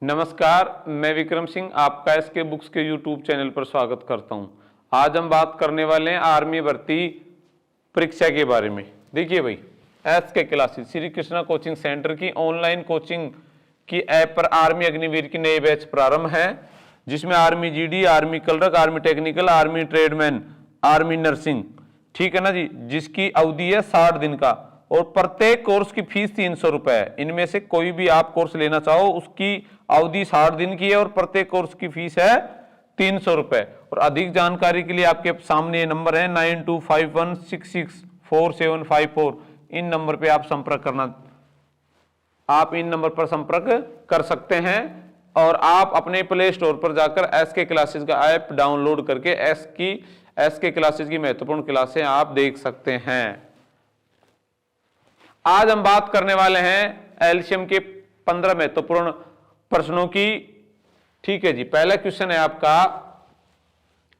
नमस्कार, मैं विक्रम सिंह आपका एसके बुक्स के यूट्यूब चैनल पर स्वागत करता हूं। आज हम बात करने वाले हैं आर्मी भर्ती परीक्षा के बारे में। देखिए भाई, SK classes Shri Krishna coaching centre की ऑनलाइन कोचिंग की ऐप पर आर्मी अग्निवीर की नई बैच प्रारंभ है, जिसमें army GD, army clerk, army technical, army tradesman, army nursing, ठीक है ना जी, जिसकी अवधि है 60 दिन का और प्रत्येक कोर्स की फीस 300 रुपए है। इनमें से कोई भी आप कोर्स लेना चाहो उसकी अवधि 60 दिन की है और प्रत्येक कोर्स की फीस है 300 रुपए। और अधिक जानकारी के लिए आपके सामने ये नंबर है 9251664754। इन नंबर पे आप संपर्क करना, आप इन नंबर पर संपर्क कर सकते हैं और आप अपने प्ले स्टोर पर जाकर एसके क्लासेस का ऐप डाउनलोड करके एसके क्लासेस की महत्वपूर्ण क्लासें आप देख सकते हैं। आज हम बात करने वाले हैं एलसीएम के 15 महत्वपूर्ण प्रश्नों की। ठीक है जी, पहला क्वेश्चन है आपका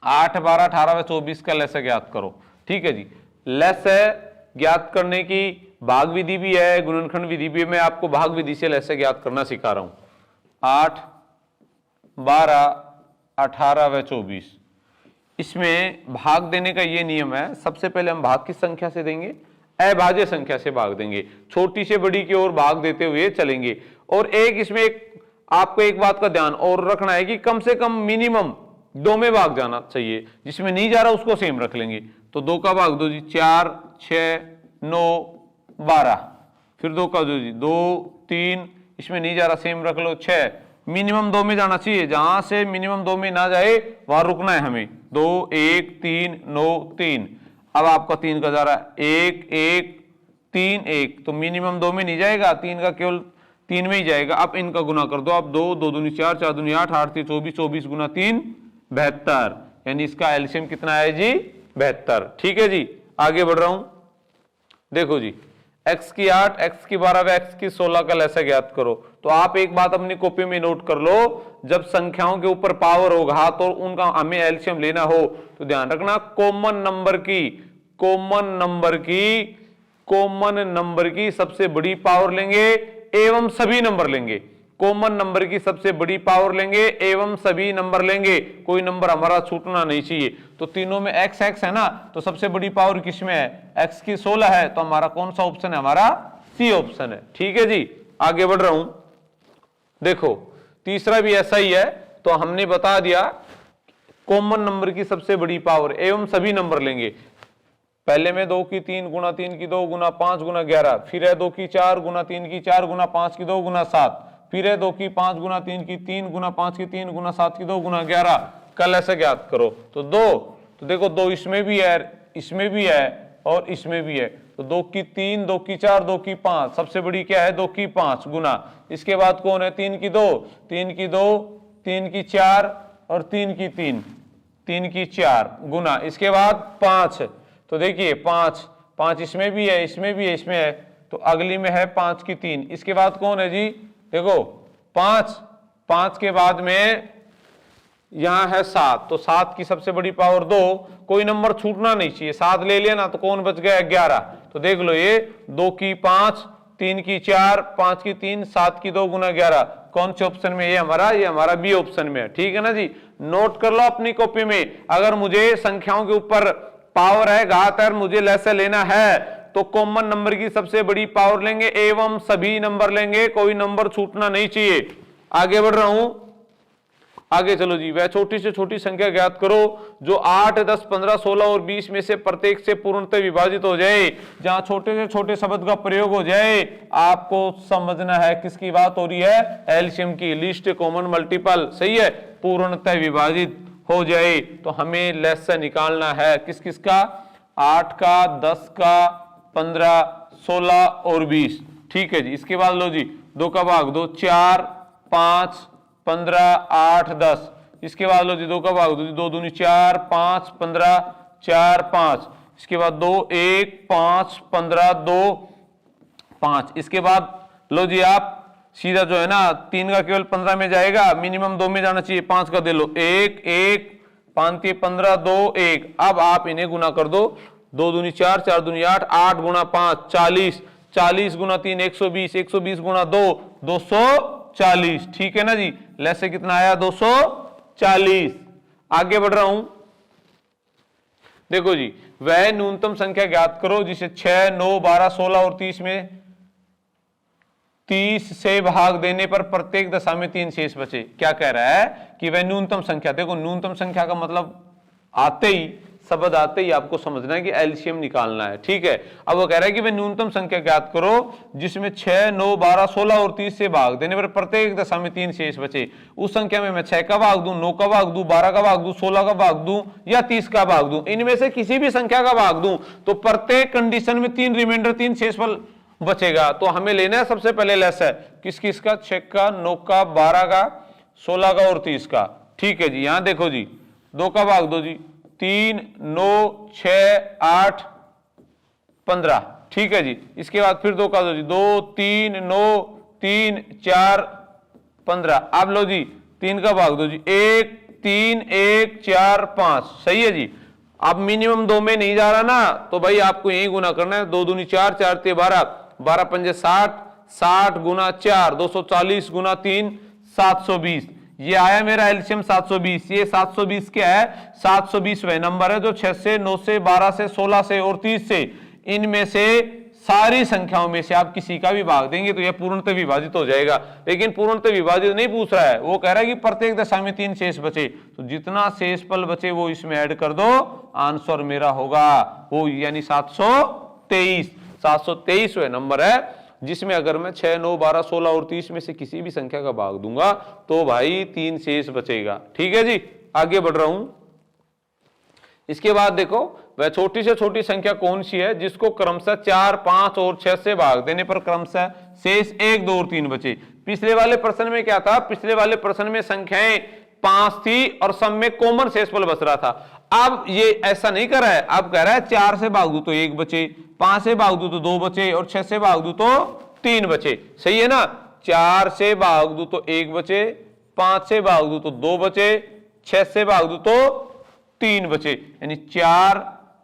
8, 12, 18 व 24 का लस्य ज्ञात करो। ठीक है जी, लस्य ज्ञात करने की भाग विधि भी है, गुणनखंड विधि भी है। मैं आपको भाग विधि से लस्य ज्ञात करना सिखा रहा हूं। 8, 12, 18 व 24, इसमें भाग देने का ये नियम है। सबसे पहले हम भाग किस संख्या से देंगे? अभाज्य संख्या से भाग देंगे, छोटी से बड़ी की ओर भाग देते हुए चलेंगे। और इसमें आपको एक बात का ध्यान और रखना है कि कम से कम मिनिमम 2 में भाग जाना चाहिए, जिसमें नहीं जा रहा उसको सेम रख लेंगे। तो 2 का भाग 2 जी, 4, 6, 9, 12, फिर 2 का 2 जी, 2, 3, इसमें नहीं जा रहा सेम रख लो, 6। मिनिमम 2 में जाना चाहिए, जहां से मिनिमम 2 में ना जाए वहां रुकना है हमें। 2, 1, 3, 9, 3। अब आपका 3 का जा रहा है 1, 1, 3, 1, तो मिनिमम 2 में नहीं जाएगा, 3 का केवल 3 में ही जाएगा। अब इनका गुना कर दो आप, 2, 2 दूनी 4, 4 दूनी 8, 8 3 24, 24 गुना 3 72, यानी इसका एलसीएम कितना है जी? 72। ठीक है जी, आगे बढ़ रहा हूं। देखो जी, x की 8, x की 12 व x की 16 का लस्य ज्ञात करो। तो आप एक बात अपनी कॉपी में नोट कर लो, जब संख्याओं के ऊपर पावर होगा तो उनका हमें एलसीएम लेना हो तो ध्यान रखना कॉमन नंबर की सबसे बड़ी पावर लेंगे एवं सभी नंबर लेंगे। कॉमन नंबर की सबसे बड़ी पावर लेंगे एवं सभी नंबर लेंगे, कोई नंबर हमारा छूटना नहीं चाहिए। तो तीनों में x है ना, तो सबसे बड़ी पावर किसमें है? x की 16 है, तो हमारा कौन सा ऑप्शन है? हमारा सी ऑप्शन है। ठीक है जी, आगे बढ़ रहा हूं। देखो, तीसरा भी ऐसा ही है। तो हमने बता दिया कॉमन नंबर की सबसे बड़ी पावर एवं सभी नंबर लेंगे। पहले में 2 की 3 गुना 3 की 2 गुना 5 गुना 11, फिर है 2 की 4 गुना 3 की 4 गुना 5 की 2 गुना 7, फिर है 2 की 5 गुना 3 की 3 गुना 5 की 3 गुना 7 की 2 गुना 11। कल ऐसे ज्ञात करो। तो 2, तो देखो 2 इसमें भी है, इसमें भी है और इसमें भी है। तो 2 की 3, 2 की 4, 2 की 5, सबसे बड़ी क्या है? 2 की 5 गुना, इसके बाद कौन है? 3 की 2, 3 की 2, 3 की 4 और 3 की 3, 3 की 4 गुना, इसके बाद 5। तो देखिए 5 इसमें भी है, इसमें भी है, इसमें है, तो अगली में है 5 की 3। इसके बाद कौन है जी? देखो 5 के बाद में यहां है 7, तो 7 की सबसे बड़ी पावर 2, कोई नंबर छूटना नहीं चाहिए। 7 ले लिया ना, तो कौन बच गया? 11। तो देख लो, ये 2 की 5, 3 की 4, 5 की 3, 7 की 2 गुना 11, कौन से ऑप्शन में? ये हमारा बी ऑप्शन में है। ठीक है ना जी, नोट कर लो अपनी कॉपी में। अगर मुझे संख्याओं के ऊपर पावर है, घात है, मुझे लस्य लेना है, तो कॉमन नंबर की सबसे बड़ी पावर लेंगे एवं सभी नंबर लेंगे, कोई नंबर छूटना नहीं चाहिए। आगे बढ़ रहा हूं, आगे चलो जी। वह छोटी से छोटी संख्या ज्ञात करो जो 8, 10, 15, 16 और 20 में से प्रत्येक से पूर्णतः विभाजित हो जाए। जहां छोटे से छोटे शब्द का प्रयोग हो जाए, आपको समझना है किसकी बात हो रही है? एलसीएम की, लीस्ट कॉमन मल्टीपल। सही है, पूर्णतः विभाजित हो जाए तो हमें लस्य निकालना है किस किस का? 8 का, 10 का, 15, 16 और 20। ठीक है जी, इसके बाद लो जी, 2 का भाग 2, 4, 5, 15, 8, 10। इसके बाद लो जी, 2 का भाग 2, 2 दूनी 4, 5, 15, 4, 5। इसके बाद 2, 1, 5, 15, 2, 5। इसके बाद लो जी, आप सीधा जो है ना 3 का केवल 15 में जाएगा, मिनिमम 2 में जाना चाहिए। 5 का दे लो 1, 1, 5 15, 2, 1। अब आप इन्हें गुना कर दो, 2 दूनी 4, 4 दूनी 8, 8 गुना 5 40, 40 गुना 3 120, 120 गुना 2 240। 240, ठीक है ना जी। लेस से कितना आया 240। आगे बढ़ रहा हूं, देखो जी, वह न्यूनतम संख्या ज्ञात करो जिसे 6, 9, 12, 16 और 30 में 30 से भाग देने पर प्रत्येक दशा में 3 शेष बचे। क्या कह रहा है कि वह न्यूनतम संख्या, देखो न्यूनतम संख्या का मतलब आते ही, शब्द आते ही आपको समझना है कि एलसीएम निकालना है, ठीक है। अब वो कह रहा है कि वह न्यूनतम संख्या ज्ञात करो जिसमें 6, 9, 12, 16 और 30 से भाग देने पर प्रत्येक दशा में 3 शेष बचे। उस संख्या में मैं 6 का भाग दूं, 9 का भाग दूं, 12 का भाग दूं, 16 का भाग दूं या 30 का भाग दूं, इनमें से किसी भी संख्या का भाग दूं तो प्रत्येक कंडीशन में 3 रिमाइंडर, 3 शेषफल बचेगा। तो हमें लेना है सबसे पहले लेस है किस किस का, 6 का, 9 का, 12 का, 16 का और 30 का, ठीक है जी। यहां देखो जी, 2 का भाग दो जी, 3, 9, 6, 8, 15, ठीक है जी। इसके बाद फिर 2 का दो जी, 2, 3, 9, 3, 4, 15। अब लो जी 3 का भाग दो जी, 1, 3, 1, 4, 5, सही है जी। अब मिनिमम 2 में नहीं जा रहा ना, तो भाई आपको यही गुना करना है, 2 दूनी 4, 4 ते 12, 12 पंजे 60, 60 गुना 4, 240 गुना 3, 720। ये आया मेरा एलसीएम 720। ये 720 क्या है, 720 वह नंबर है जो 6 से, 9 से, 12 से, 16 से और 30 से, इनमें से सारी संख्याओं में से आप किसी का भी भाग देंगे तो यह पूर्णतः विभाजित हो जाएगा। लेकिन पूर्णतः विभाजित नहीं पूछ रहा है, वो कह रहा है कि प्रत्येक दशा में 3 शेष बचे, तो जितना शेषफल बचे वो इसमें ऐड कर दो, आंसर मेरा होगा वो यानी 723। 723 वह नंबर है जिसमें अगर मैं 6, 9, 12, 16 और 30 में से किसी भी संख्या का भाग दूंगा तो भाई 3 शेष बचेगा, ठीक है जी। आगे बढ़ रहा हूं, इसके बाद देखो वह छोटी से छोटी संख्या कौन सी है जिसको क्रमशः 4, 5 और 6 से भाग देने पर क्रमशः शेष 1, 2 और 3 बचे। पिछले वाले प्रश्न में क्या था, पिछले वाले प्रश्न में संख्याएं 5 थी और सब में कॉमन शेषफल बच रहा था। अब ये ऐसा नहीं कर रहा है, अब कह रहा है 4 से भाग दू तो 1 बचे, 5 से भाग दू तो 2 बचे और 6 से भाग दू तो 3 बचे, सही है ना। 4 से भाग दू तो 1 बचे, 5 से भाग दू तो 2 बचे, 6 से भाग दू तो 3 बचे, यानी 4,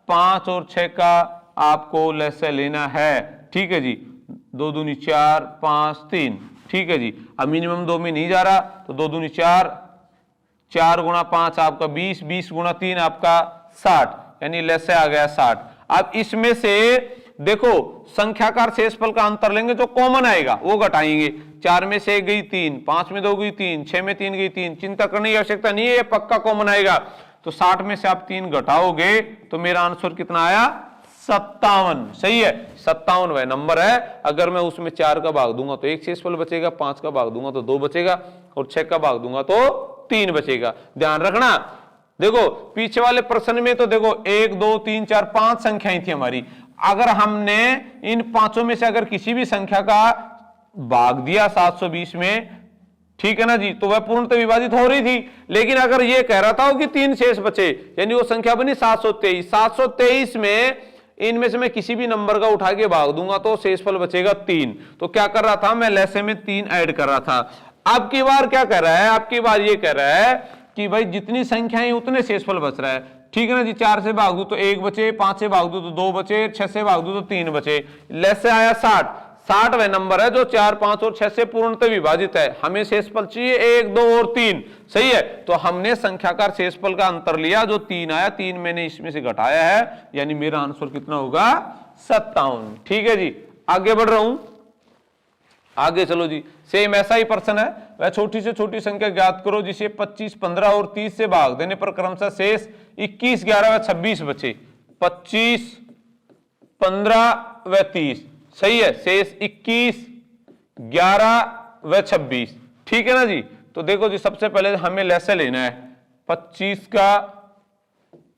5 और 6 का आपको लहसा लेना है, ठीक है जी। 2 दूनी 4, 5, 3, ठीक है जी। अब मिनिमम 2 में नहीं जा रहा तो 2 दूनी 4, 4 गुणा 5 आपका 20, 20 गुणा 3 आपका 60, यानी लहसा आ गया 60। अब इसमें से देखो संख्याकार शेषफल का अंतर लेंगे जो कॉमन आएगा वो घटाएंगे। 4 में से 1 गई 3, 5 में 2 गई 3, 6 में 3 गई 3, चिंता करने की आवश्यकता नहीं है, ये पक्का कॉमन आएगा। तो 60 में से आप 3 घटाओगे तो मेरा आंसर कितना आया, 57, सही है। 57 वह नंबर है, अगर मैं उसमें 4 का भाग दूंगा तो 1 शेषफल बचेगा, 5 का भाग दूंगा तो 2 बचेगा और 6 का भाग दूंगा तो 3 बचेगा। ध्यान रखना, देखो पीछे वाले प्रश्न में तो देखो 1, 2, 3, 4, 5 संख्याएं थी हमारी। अगर हमने इन पांचों में से अगर किसी भी संख्या का भाग दिया 720 में, ठीक है ना जी, तो वह पूर्णतः विभाजित हो रही थी। लेकिन अगर ये कह रहा था कि 3 शेष बचे, यानी वो संख्या बनी 723। 723 में इनमें से मैं किसी भी नंबर का उठा के भाग दूंगा तो शेषफल बचेगा 3। तो क्या कर रहा था मैं, लहसे में 3 ऐड कर रहा था। अब की बार क्या कर रहा है, अब की बार ये कह रहा है कि भाई जितनी संख्याएं उतने शेषफल बच रहा है, ठीक है ना जी। 4 से भाग दू तो 1 बचे, 5 से भाग दू तो 2 बचे, 6 से भाग दू तो 3 बचे, लेस से आया 60। 60 वह नंबर है जो 4, 5 और 6 से पूर्णतः विभाजित है। हमें शेषफल चाहिए 1, 2 और 3, सही है। तो हमने संख्याकार शेषफल का अंतर लिया जो 3 आया, 3 मैंने इसमें से घटाया है, यानी मेरा आंसर कितना होगा, 57, ठीक है जी। आगे बढ़ रहा हूं, आगे चलो जी। सेम ऐसा ही प्रश्न है, वह छोटी से छोटी संख्या ज्ञात करो जिसे 25, 15 और 30 से भाग देने पर क्रमशः शेष 21, 11 व 26 बचे। 25, 15 व 30, सही है। शेष 21, 11 व 26, ठीक है ना जी। तो देखो जी सबसे पहले हमें लहसा लेना है 25 का,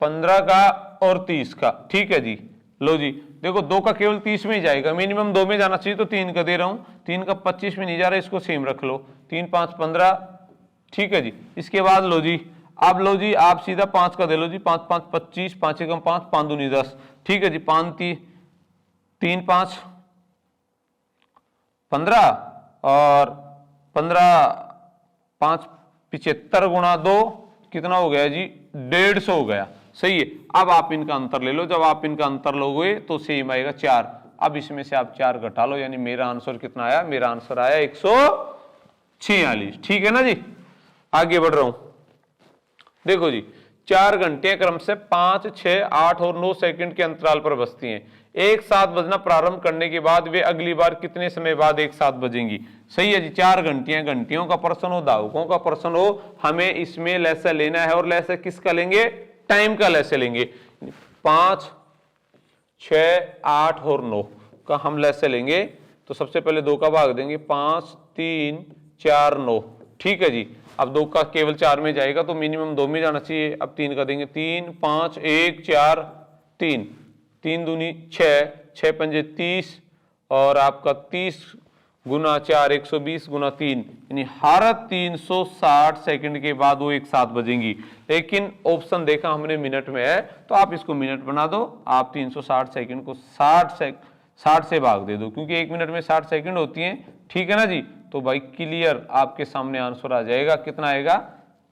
15 का और 30 का, ठीक है जी। लो जी देखो 2 का केवल 30 में ही जाएगा, मिनिमम 2 में जाना चाहिए तो 3 का दे रहा हूं, 3 का 25 में नहीं जा रहा, इसको सेम रख लो। 3, 5, 15, ठीक है जी। इसके बाद लो जी, अब लो जी आप सीधा 5 का दे लो जी, 5, 5, 25, 5 एकम 5, 5 दूनी 10, ठीक है जी। 5, 3, 5, 15 और 15, 5, 75 गुणा 2 कितना हो गया जी, 150 हो गया, सही है। अब आप इनका अंतर ले लो, जब आप इनका अंतर लोगे तो सेम आएगा 4। अब इसमें से आप 4 घटा लो, यानी मेरा आंसर कितना आया, मेरा आंसर आया 140। 46। ठीक है ना जी, आगे बढ़ रहा हूं। देखो जी, 4 घंटियां क्रम से 5, 6, 8 और 9 सेकंड के अंतराल पर बजती हैं। एक साथ बजना प्रारंभ करने के बाद वे अगली बार कितने समय बाद एक साथ बजेंगी? सही है जी, 4 घंटियां, घंटियों का प्रश्न हो, दावकों का प्रश्न हो, हमें इसमें लैसे लेना है। और लैसे किसका लेंगे? टाइम का लैसे लेंगे। 5, 6, 8 और 9 का हम लैसे लेंगे। तो सबसे पहले 2 का भाग देंगे, 5, 3, 4, 9। ठीक है जी, अब 2 का केवल 4 में जाएगा तो मिनिमम 2 में जाना चाहिए। अब 3 का देंगे, 3, 5, 1, 4, 3, 3 दूनी 6, 6 पंजे 30 और आपका 30 गुना 4 120 गुना 3, यानी हर 360 सेकंड के बाद वो एक साथ बजेंगी। लेकिन ऑप्शन देखा हमने मिनट में है, तो आप इसको मिनट बना दो। आप 360 सेकंड को 60 से भाग दे दो, क्योंकि 1 मिनट में 60 सेकंड होती हैं। ठीक है ना जी, तो भाई क्लियर आपके सामने आंसर आ जाएगा। कितना आएगा?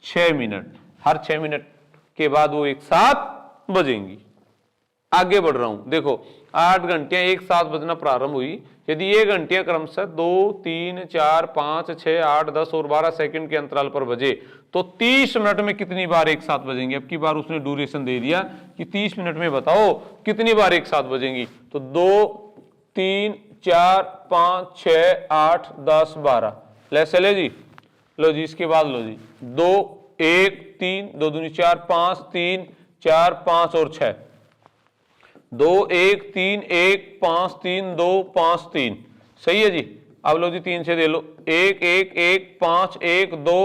6 मिनट। हर 6 मिनट के बाद वो एक साथ बजेंगी। आगे बढ़ रहा हूं, देखो 8 घंटियां एक साथ बजना प्रारंभ हुई। यदि ये घंटियां क्रमशः 2, 3, 4, 5, 6, 8, 10 और 12 सेकंड के अंतराल पर बजे तो 30 मिनट में कितनी बार एक साथ बजेंगी? अब की बार उसने ड्यूरेशन दे दिया कि 30 मिनट में बताओ कितनी बार एक साथ बजेंगी। तो 2, 3, 4, 5, 6, 8, 10, 12 लैसे ले जी। लो जी, इसके बाद लो जी, 2, 1, 3, 2 दूनी 4, 5, 3, 4, 5 और 6, 2, 1, 3, 1, 5, 3, 2, 5, 3। सही है जी। अब लो जी 3 से दे लो, 1, 1, 1, 5, 1, 2,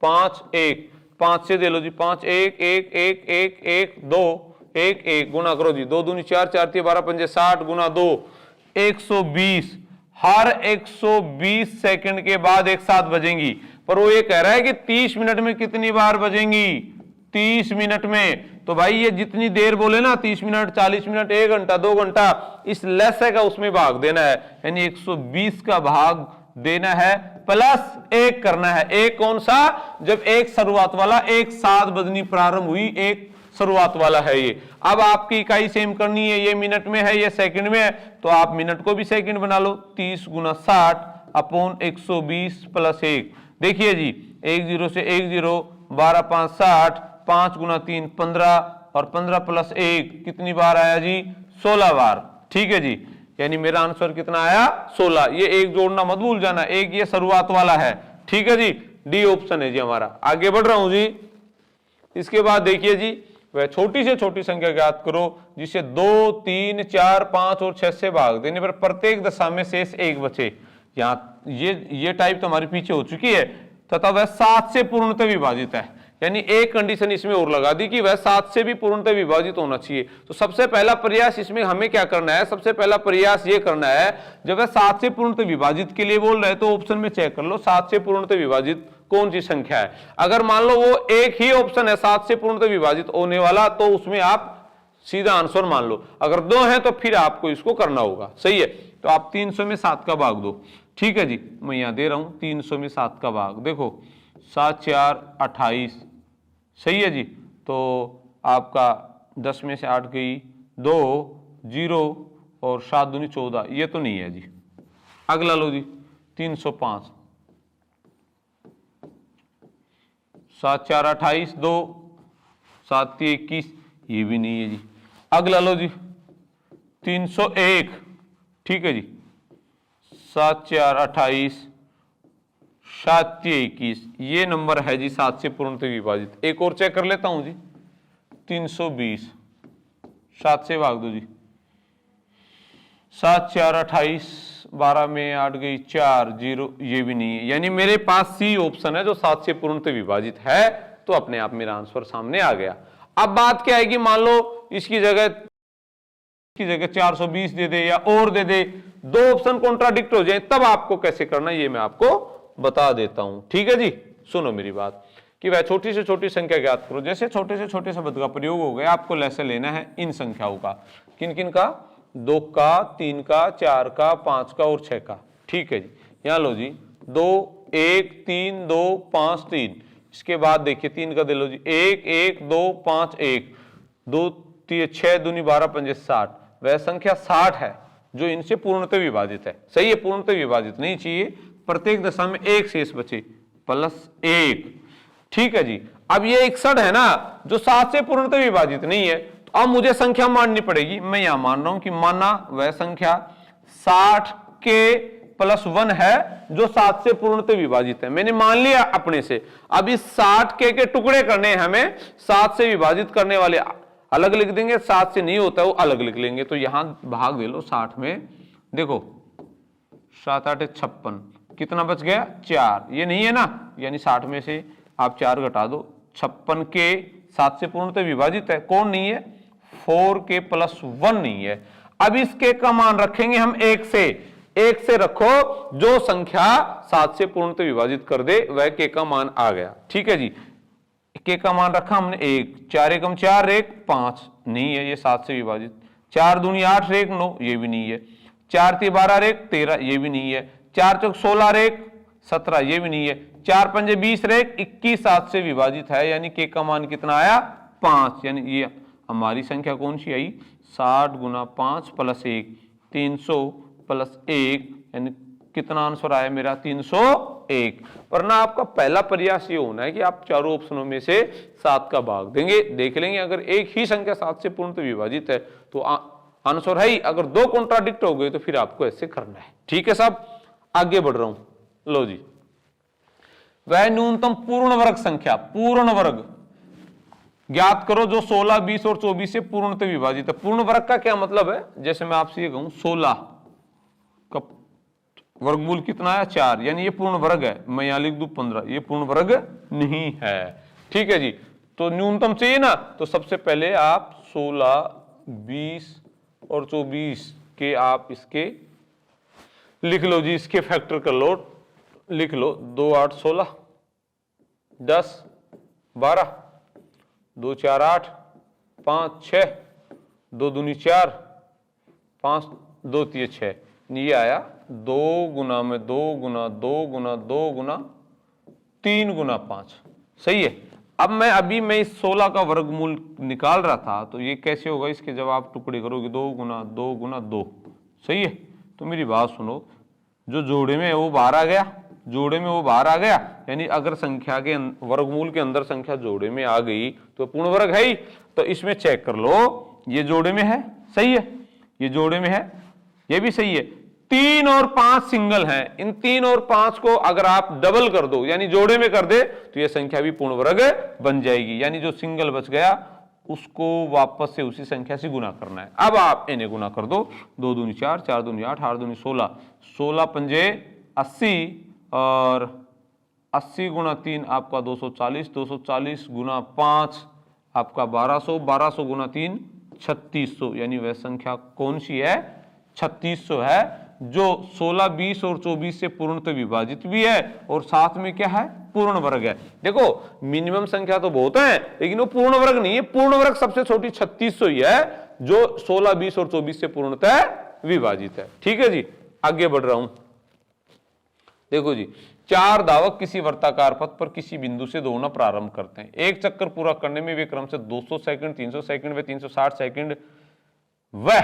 5, 1, 5 से दे लो जी, 5, 1, 1, 1, 1, 1, 2, 1, 1 गुना करो जी, 2 दूनी 4, 4 3 12 पंजे 60 गुना 2 120। हर 120 सेकंड के बाद एक साथ बजेंगी। पर वो ये कह रहा है कि 30 मिनट में कितनी बार बजेंगी? 30 मिनट में। तो भाई ये जितनी देर बोले ना, 30 मिनट, 40 मिनट, 1 घंटा, 2 घंटा, इस लैसे का उसमें भाग देना है, यानी 120 का भाग देना है प्लस 1 करना है। एक कौन सा? जब एक शुरुआत वाला एक साथ बजनी प्रारंभ हुई, एक शुरुआत वाला है ये। अब आपकी इकाई सेम करनी है, ये मिनट में है, ये सेकंड में है, तो आप मिनट को भी सेकंड बना लो। 30 गुना 60 अपॉन 120 प्लस 1। देखिए जी, 1 0 से 1 0, 12 5 60, 5 गुना 3 15 और 15 प्लस 1 कितनी बार आया जी? 16 बार। ठीक है जी, यानी मेरा आंसर कितना आया? 16। ये एक जोड़ना मत भूल जाना, एक ये शुरुआत वाला है। ठीक है जी, डी ऑप्शन है जी हमारा। आगे बढ़ रहा हूं जी। इसके बाद देखिए जी, वह छोटी से छोटी संख्या ज्ञात करो जिसे 2, 3, 4, 5 और 6 से भाग देने पर प्रत्येक दशा में शेष 1 बचे। यहाँ ये टाइप तो हमारी पीछे हो चुकी है, तथा वह 7 से पूर्णतः विभाजित है। यानी एक कंडीशन इसमें और लगा दी कि वह 7 से भी पूर्णतः विभाजित होना चाहिए। तो सबसे पहला प्रयास इसमें हमें क्या करना है? सबसे पहला प्रयास ये करना है, जब वह 7 से पूर्णतः विभाजित के लिए बोल रहे हैं तो ऑप्शन में चेक कर लो 7 से पूर्णतः विभाजित कौन सी संख्या है। अगर मान लो वो एक ही ऑप्शन है 7 से पूर्णतः विभाजित होने वाला, तो उसमें आप सीधा आंसर मान लो। अगर 2 है तो फिर आपको इसको करना होगा। सही है, तो आप 300 में 7 का भाग दो। ठीक है जी, मैं यहां दे रहा हूं 300 में 7 का भाग। देखो 7 4 28। सही है जी, तो आपका 10 में से 8 गई 2 0 और 7 दूनी 14, ये तो नहीं है जी। अगला लो जी 305, 7 4 28, 2 7 3 21, ये भी नहीं है जी। अगला लो जी 301। ठीक है जी, 7 4 28, 7 3 21, ये नंबर है जी 7 से पूर्णतः विभाजित। एक और चेक कर लेता हूं जी, 320, 7 से भाग दो जी, 7 4 28, 12 में 8 गई 4 0, ये भी नहीं है। यानी मेरे पास सी ऑप्शन है जो 7 से पूर्णतः विभाजित है, तो अपने आप मेरा आंसर सामने आ गया। अब बात क्या आएगी, मान लो इसकी जगह 420 दे दे या और दे दे, दो ऑप्शन कॉन्ट्राडिक्ट हो जाए, तब आपको कैसे करना ये मैं आपको बता देता हूं। ठीक है जी, सुनो मेरी बात कि वह छोटी से छोटी संख्या ज्ञात करो। जैसे छोटे से छोटे शब्द का प्रयोग हो गया, आपको लैसे लेना है इन संख्याओं का। किन किन का? 2 का, 3 का, 4 का, 5 का और 6 का। ठीक है जी, यहां लो जी 2 1 3 2 5 3। इसके बाद देखिए 3 का दे लो जी, 1 1 2 5 1, 2 3 6 दूनी 12 पंजे 60। वह संख्या 60 है जो इनसे पूर्णतः विभाजित है। सही है, पूर्णतः विभाजित नहीं चाहिए, प्रत्येक दशा में एक शेष बचे +1। ठीक है जी। अब ये 61 है ना जो 7 से पूर्णतः विभाजित नहीं है, तो अब मुझे संख्या माननी पड़ेगी। मैं यहां मान रहा हूं कि माना वह संख्या 60 के +1 है जो 7 से पूर्णतः विभाजित है। मैंने मान लिया अपने से। अब इस 60 के टुकड़े करने हैं हमें, 7 से विभाजित करने वाले अलग लिख देंगे, 7 से नहीं होता है वो अलग लिख लेंगे। तो यहां भाग दे लो 60 में, देखो 7 8 56, कितना बच गया 4, ये नहीं है ना, यानी 60 में से आप 4 घटा दो। 56 के 7 से पूर्णतः विभाजित है, कौन नहीं है 4 के +1 नहीं है। अब इसके का मान रखेंगे हम 1 से रखो जो संख्या 7 से पूर्णतः विभाजित कर दे वह के का मान आ गया। ठीक है जी। के का मान रखा हमने 1, 4 एकम 4 1 5 नहीं है, ये 7 से विभाजित। 4 दूनी 8 1 9, ये भी नहीं है। 4 3 12 1 13, ये भी नहीं है। 4 चौक 16 1 17, ये भी नहीं है। 4 पंजे 20 1 21 7 से विभाजित है, यानी के का मान कितना आया 5। यानी ये हमारी संख्या कौन सी आई 60 गुना 5 + 1 300 + 1, यानी कितना आंसर आया मेरा 301। वरना आपका पहला प्रयास ये होना है कि आप चारों ऑप्शनों में से 7 का भाग देंगे, देख लेंगे अगर एक ही संख्या 7 से पूर्णतः विभाजित है तो आंसर है ही, अगर 2 कॉन्ट्राडिक्ट हो गए तो फिर आपको ऐसे करना है। ठीक है साहब, आगे बढ़ रहा हूं। लो जी, वह न्यूनतम पूर्ण वर्ग संख्या, पूर्ण वर्ग ज्ञात करो जो 16 20 और 24 से पूर्णतः विभाजित है। पूर्ण वर्ग का क्या मतलब है, जैसे मैं आपसे ये कहूं 16 का वर्गमूल कितना है 4, यानी ये पूर्ण वर्ग है। मैं यहां लिख दूं 15, ये पूर्ण वर्ग नहीं है। ठीक है जी। तो न्यूनतम चाहिए ना, तो सबसे पहले आप 16 20 और 24 के आप इसके लिख लो जी, इसके फैक्टर कर लो, लिख लो 2 8 16 10 12 2 4 8 5 6 2 दूनी 4 5 2 3 6, ये आया 2 गुना में 2 गुना 2 गुना 2 गुना 3 गुना 5। सही है। अब मैं इस 16 का वर्गमूल निकाल रहा था, तो ये कैसे होगा, इसके जब आप टुकड़े करोगे 2 गुना 2 गुना 2। सही है। तो मेरी बात सुनो, जो जोड़े में है वो बाहर आ गया, जोड़े में वो बाहर आ गया, यानी अगर संख्या के वर्गमूल के अंदर संख्या जोड़े में आ गई तो पूर्ण वर्ग है ही। तो इसमें चेक कर लो, ये जोड़े में है, सही है, ये जोड़े में है, ये भी सही है। 3 और 5 सिंगल हैं, इन 3 और 5 को अगर आप डबल कर दो यानी जोड़े में कर दे तो यह संख्या भी पूर्ण वर्ग बन जाएगी। यानी जो सिंगल बच गया उसको वापस से उसी संख्या से गुना करना है। अब आप इन्हें गुना कर दो, 2 दूनी 4 4 दूनी 8 8 दूनी 16 16 पंजे 80 और 80 गुना 3 आपका 240 240 गुना 5 आपका 1200 1200 गुना 3 3600, यानी वह संख्या कौन सी है 3600 है, जो 16 20 और 24 से पूर्णतः विभाजित भी है और साथ में क्या है पूर्ण वर्ग है। देखो मिनिमम संख्या तो बहुत है लेकिन वो पूर्ण वर्ग नहीं है, पूर्ण वर्ग सबसे छोटी 3600 ही है जो 16 20 और 24 से पूर्णतः विभाजित है। ठीक है जी, आगे बढ़ रहा हूं। देखो जी, 4 धावक किसी वर्ताकार पथ पर किसी बिंदु से दौड़ना प्रारंभ करते हैं। एक चक्कर पूरा करने में वे क्रम से 200 सेकंड 300 सेकंड व 360 सेकंड वह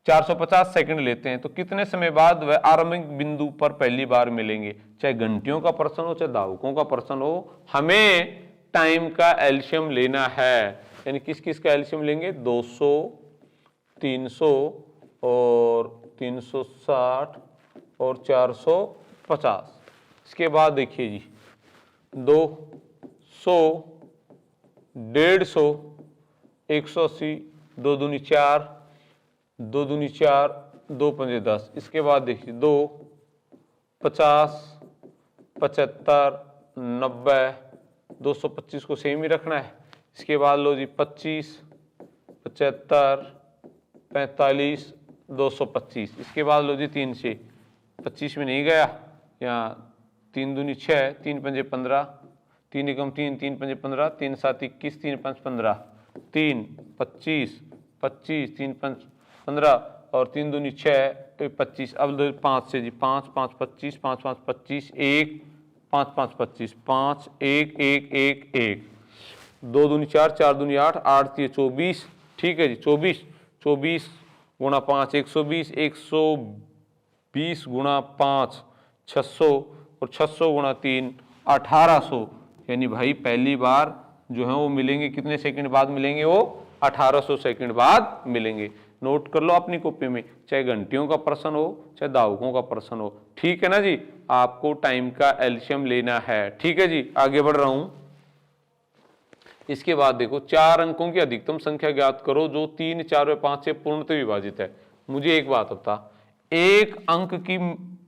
450 सेकंड लेते हैं, तो कितने समय बाद वह आरंभिक बिंदु पर पहली बार मिलेंगे। चाहे घंटियों का प्रश्न हो चाहे धावकों का प्रश्न हो, हमें टाइम का एलसीएम लेना है। यानी किस किस का एलसीएम लेंगे 200 300 और 360 और 450। इसके बाद देखिए जी 200 150 180 2 दूनी 4 2 दूनी 4 2 पंजे 10। इसके बाद देखिए 2 50 75 90 225 को सेम ही रखना है। इसके बाद लो जी 25 75 45 225। इसके बाद लो जी 3 से 25 में नहीं गया, यहाँ 3 दूनी 6 3 पंजे 15 3 एकम 3 3 पंजे 15 3 7 21 3 5 15 3 25 25 3 5 15 और 3 दूनी 6 25। अब 5 से जी 5 5 25 5 5 25 1 5 5 25 5 1 1 1 1 2 दूनी 4 4 दूनी 8 8 3 24। ठीक है जी 24 24 गुणा 5 120 120 गुणा 5 600 और 600 गुणा 3 1800, यानी भाई पहली बार जो है वो मिलेंगे कितने सेकंड बाद मिलेंगे, वो 1800 सेकंड बाद मिलेंगे। नोट कर लो अपनी कॉपी में, चाहे घंटियों का प्रश्न हो चाहे दावकों का प्रश्न हो, ठीक है ना जी। आपको टाइम का एलसीएम लेना है, ठीक है जी। आगे बढ़ रहा हूं। इसके बाद देखो 4 अंकों की अधिकतम संख्या ज्ञात करो जो 3, 4 व 5 से पूर्णतः विभाजित है। मुझे एक बात बता, एक अंक की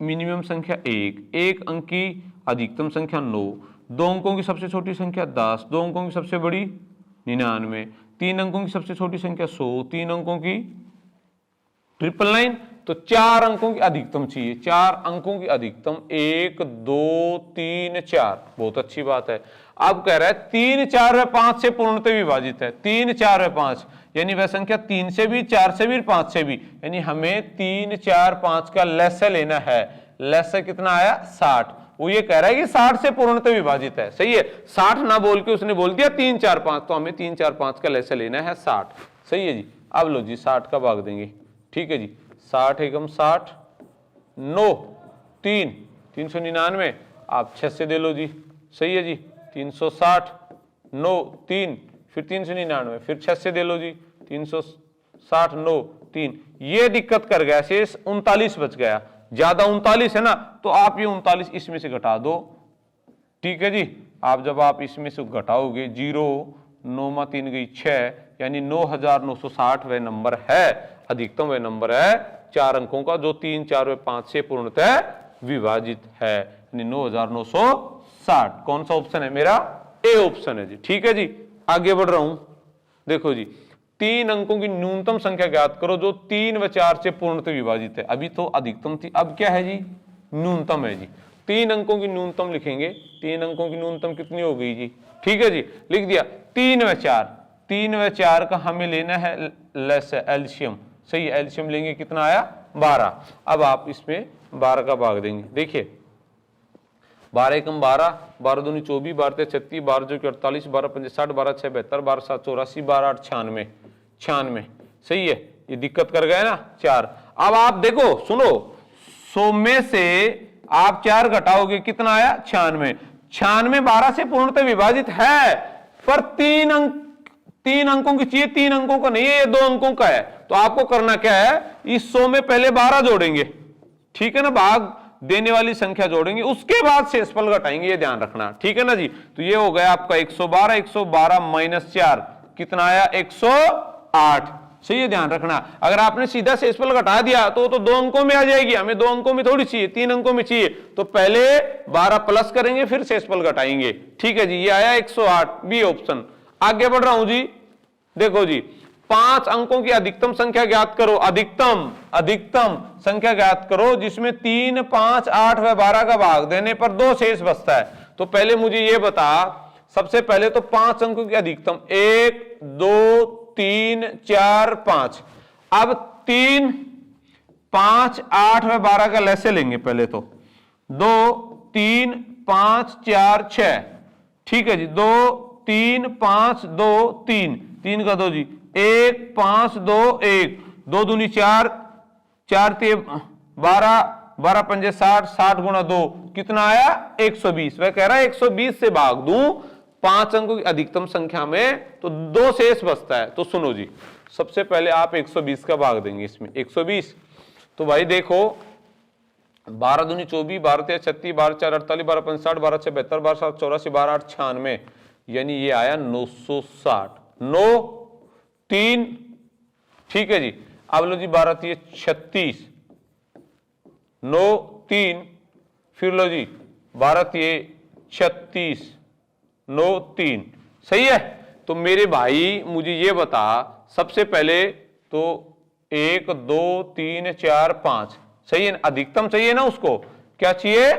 मिनिमम संख्या 1, एक अंक की अधिकतम संख्या 9, 2 अंकों की सबसे छोटी संख्या 10, 2 अंकों की सबसे बड़ी 99, 3 अंकों की सबसे छोटी संख्या 100, 3 अंकों की 999, तो 4 अंकों की अधिकतम चाहिए। 4 अंकों की अधिकतम 1, 2, 3, 4, बहुत अच्छी बात है। अब कह रहा है 3, 4 व 5 से पूर्णतः विभाजित है। 3, 4 व 5 यानी वह संख्या 3 से भी, 4 से भी, 5 से भी, यानी हमें 3, 4, 5 का लस्य लेना है। लस्य कितना आया 60। वो ये कह रहा है कि 60 से पूर्णतः विभाजित है, सही है। 60 ना बोल के उसने बोल दिया 3, 4, 5, तो हमें 3, 4, 5 का लस्य लेना है 60, सही है जी। अब लो जी 60 का भाग देंगे, ठीक है जी। 60 एकम 60, 9, 3, 399, आप 6 से दे लो जी, सही है जी। 360, 9, 3, फिर 399, फिर 6 से दे लो जी, 360, 9, 3। ये दिक्कत कर गया, शेष 39 बच गया। ज्यादा 39 है ना, तो आप ये 39 इसमें से घटा दो, ठीक है जी। आप जब आप इसमें से घटाओगे 0, 9 में 3 गई 6, यानी 9960 वह नंबर है। अधिकतम वह नंबर है 4 अंकों का जो 3, 4 व 5 से पूर्णतः विभाजित है, यानी 9960। कौन सा ऑप्शन है मेरा, ए ऑप्शन है जी, ठीक है जी। आगे बढ़ रहा हूं, देखो जी 3 अंकों की न्यूनतम संख्या ज्ञात करो जो 3 व 4 से पूर्णतः विभाजित है। अभी तो अधिकतम थी, अब क्या है जी, न्यूनतम है जी। 3 अंकों की न्यूनतम लिखेंगे, 3 अंकों की न्यूनतम कितनी हो गई जी, ठीक है जी, लिख दिया। 3 व 4, 3 व 4 का हमें लेना है एलसीएम, सही है। एलसीएम लेंगे, कितना आया 12। अब आप इसमें 12 का भाग देंगे, देखिए 12 एकम 12, 12 दूनी 24, 12 तेरह 36, 12 जो 48, 12 पंजे 60, 12 6 72, 12 7 84, 12 8 96, सही है। ये दिक्कत कर गए ना 4। अब आप देखो सुनो, 100 में से आप 4 घटाओगे, कितना आया 96। 96 12 से पूर्णतः विभाजित है, पर 3 अंकों की चाहिए, 3 अंकों का नहीं है, ये 2 अंकों का है। तो आपको करना क्या है, इस 100 में पहले 12 जोड़ेंगे, ठीक है ना, भाग देने वाली संख्या जोड़ेंगे, उसके बाद शेषफल घटाएंगे, ये ध्यान रखना, ठीक है ना जी। तो ये हो गया आपका 112, 112 माइनस 4 कितना आया 108, सही है, ध्यान रखना। अगर आपने सीधा शेषफल घटा दिया तो 2 अंकों में आ जाएगी, हमें 2 अंकों में थोड़ी चाहिए, 3 अंकों में चाहिए। तो पहले 12 प्लस करेंगे फिर शेषफल घटाएंगे, ठीक है जी। ये आया 108, बी ऑप्शन। आगे बढ़ रहा हूं जी, देखो जी 5 अंकों की अधिकतम संख्या ज्ञात करो। अधिकतम संख्या ज्ञात करो जिसमें 3, 5, 8 व 12 का भाग देने पर 2 शेष बचता है। तो पहले मुझे ये बता, सबसे पहले तो 5 अंकों की अधिकतम 1, 2, 3, 4, 5। अब 3, 5, 8 व 12 का लस्य लेंगे पहले तो, 2, 3, 5, 4, 6, ठीक है जी। 2, 3, 5, 2, 3, 3 का 2 जी, 1, 5, 2, 1, 2 दूनी 4, 4 ते 12, 12 पंजे 60, 60 गुणा 2 कितना आया 120। वह कह रहा है 120 से भाग दूं 5 अंकों की अधिकतम संख्या में तो 2 शेष बचता है। तो सुनो जी, सबसे पहले आप 120 का भाग देंगे इसमें, 120। तो भाई देखो 12 दूनी 24, 12 तेरह 36, 12 4 48, 12 5 60, 12 6 72, 12 7 84, 12 8 96, यानी ये आया 960। 9, 3, ठीक है जी। अब लो जी 12 3 36, 9, 3, फिर लो जी 12 3 36, 9, 3, सही है। तो मेरे भाई मुझे ये बता, सबसे पहले तो 1, 2, 3, 4, 5, सही है। अधिकतम चाहिए ना उसको, क्या चाहिए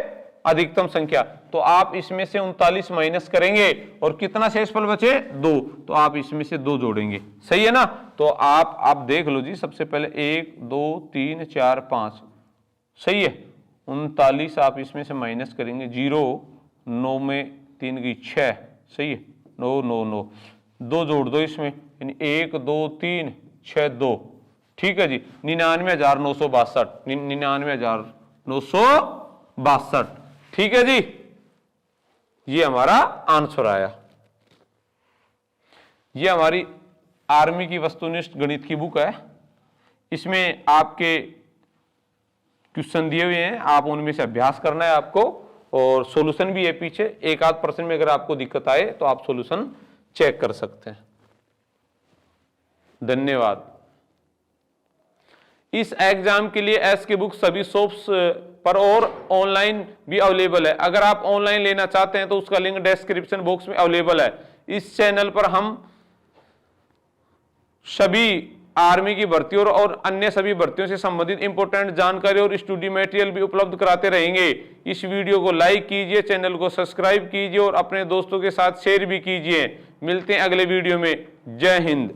अधिकतम संख्या। तो आप इसमें से 39 माइनस करेंगे और कितना शेषफल बचे 2, तो आप इसमें से 2 जोड़ेंगे, सही है ना। तो आप देख लो जी, सबसे पहले 1, 2, 3, 4, 5, सही है। 39 आप इसमें से माइनस करेंगे, 0, 9 में 3 गई 6, सही है, 9, 9, 9, 2 जोड़ दो इसमें, यानी 1, 2, 3, 6, 2, ठीक है जी। 99,962, 99,962 62। ठीक है जी, ये हमारा आंसर आया। ये हमारी आर्मी की वस्तुनिष्ठ गणित की बुक है, इसमें आपके क्वेश्चन दिए हुए हैं, आप उनमें से अभ्यास करना है आपको, और सॉल्यूशन भी है पीछे। एक आध प्रश्न में अगर आपको दिक्कत आए तो आप सॉल्यूशन चेक कर सकते हैं। धन्यवाद। इस एग्जाम के लिए एस की बुक सभी शॉप्स पर और ऑनलाइन भी अवेलेबल है। अगर आप ऑनलाइन लेना चाहते हैं तो उसका लिंक डिस्क्रिप्शन बॉक्स में अवेलेबल है। इस चैनल पर हम सभी आर्मी की भर्तियों और अन्य सभी भर्तियों से संबंधित इंपोर्टेंट जानकारी और स्टडी मटेरियल भी उपलब्ध कराते रहेंगे। इस वीडियो को लाइक कीजिए, चैनल को सब्सक्राइब कीजिए और अपने दोस्तों के साथ शेयर भी कीजिए। मिलते हैं अगले वीडियो में। जय हिंद।